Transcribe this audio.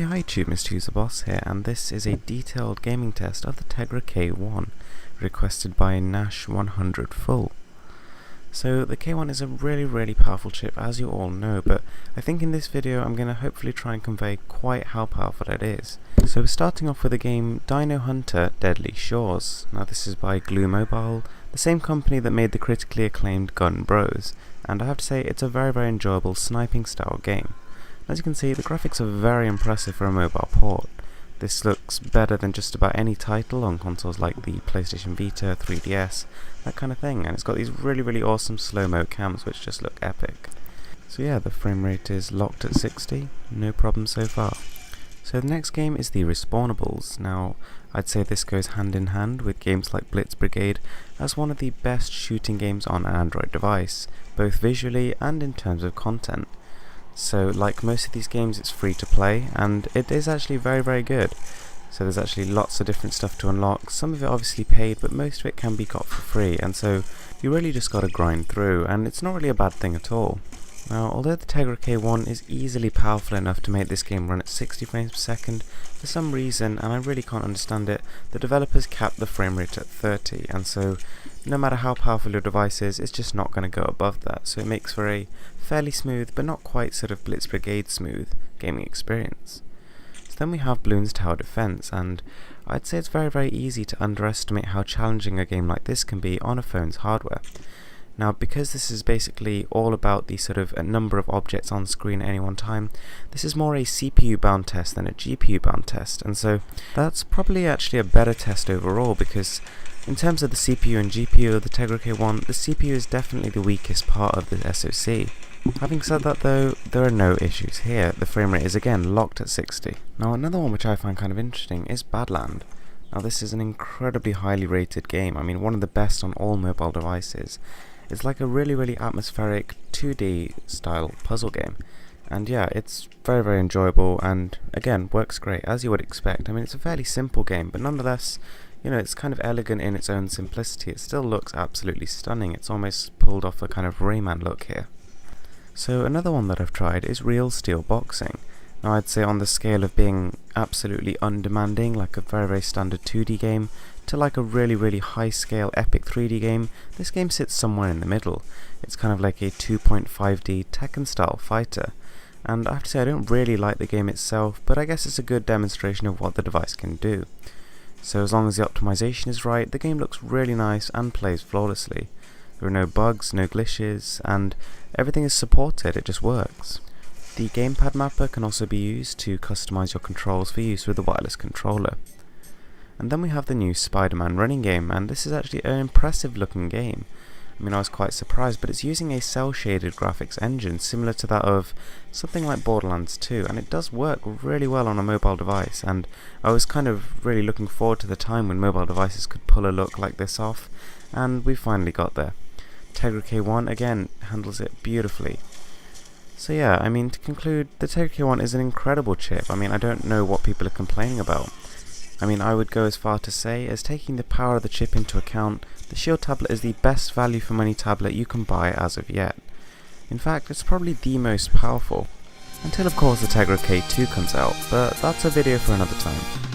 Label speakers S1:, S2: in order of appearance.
S1: Okay, hi YouTube, Mr. User Boss here, and this is a detailed gaming test of the Tegra K1, requested by Nash100 Full. So the K1 is a really powerful chip, as you all know, but I think in this video I'm going to hopefully try and convey quite how powerful it is. So we're starting off with the game Dino Hunter Deadly Shores. Now this is by Glue Mobile, the same company that made the critically acclaimed Gun Bros, and I have to say it's a very enjoyable sniping style game. As you can see, the graphics are very impressive for a mobile port. This looks better than just about any title on consoles like the PlayStation Vita, 3DS, that kind of thing, and it's got these really awesome slow-mo cams which just look epic. So yeah, the frame rate is locked at 60, no problem so far. So the next game is the Respawnables. Now, I'd say this goes hand in hand with games like Blitz Brigade as one of the best shooting games on an Android device, both visually and in terms of content. So like most of these games, it's free to play, and it is actually very good. So there's actually lots of different stuff to unlock, some of it obviously paid, but most of it can be got for free, and so you really just gotta grind through, and it's not really a bad thing at all. Now, although the Tegra K1 is easily powerful enough to make this game run at 60 frames per second, for some reason, and I really can't understand it, the developers capped the frame rate at 30, and so no matter how powerful your device is, it's just not going to go above that, so it makes for a fairly smooth, but not quite sort of Blitz Brigade smooth gaming experience. So then we have Bloons Tower Defense, and I'd say it's very easy to underestimate how challenging a game like this can be on a phone's hardware. Now, because this is basically all about the sort of a number of objects on screen at any one time, this is more a CPU bound test than a GPU bound test, and so that's probably actually a better test overall, because in terms of the CPU and GPU of the Tegra K1, the CPU is definitely the weakest part of the SoC. Having said that though, there are no issues here. The frame rate is again locked at 60. Now another one which I find kind of interesting is Badland. Now this is an incredibly highly rated game, I mean one of the best on all mobile devices. It's like a really atmospheric 2D style puzzle game. And yeah, it's very enjoyable, and again, works great, as you would expect. I mean, it's a fairly simple game, but nonetheless, you know, it's kind of elegant in its own simplicity. It still looks absolutely stunning. It's almost pulled off a kind of Rayman look here. So another one that I've tried is Real Steel Boxing. Now I'd say on the scale of being absolutely undemanding, like a very standard 2D game, to like a really high scale epic 3D game, this game sits somewhere in the middle. It's kind of like a 2.5D Tekken style fighter. And I have to say I don't really like the game itself, but I guess it's a good demonstration of what the device can do. So as long as the optimization is right, the game looks really nice and plays flawlessly. There are no bugs, no glitches, and everything is supported, it just works. The gamepad mapper can also be used to customize your controls for use with the wireless controller. And then we have the new Spider-Man running game, and this is actually an impressive looking game. I mean, I was quite surprised, but it's using a cel-shaded graphics engine similar to that of something like Borderlands 2, and it does work really well on a mobile device, and I was kind of really looking forward to the time when mobile devices could pull a look like this off, and we finally got there. Tegra K1 again handles it beautifully. So yeah, I mean, to conclude, the Tegra K1 is an incredible chip. I mean, I don't know what people are complaining about. I mean, I would go as far to say as, taking the power of the chip into account, the Shield tablet is the best value for money tablet you can buy as of yet. In fact, it's probably the most powerful. Until of course the Tegra K2 comes out, but that's a video for another time.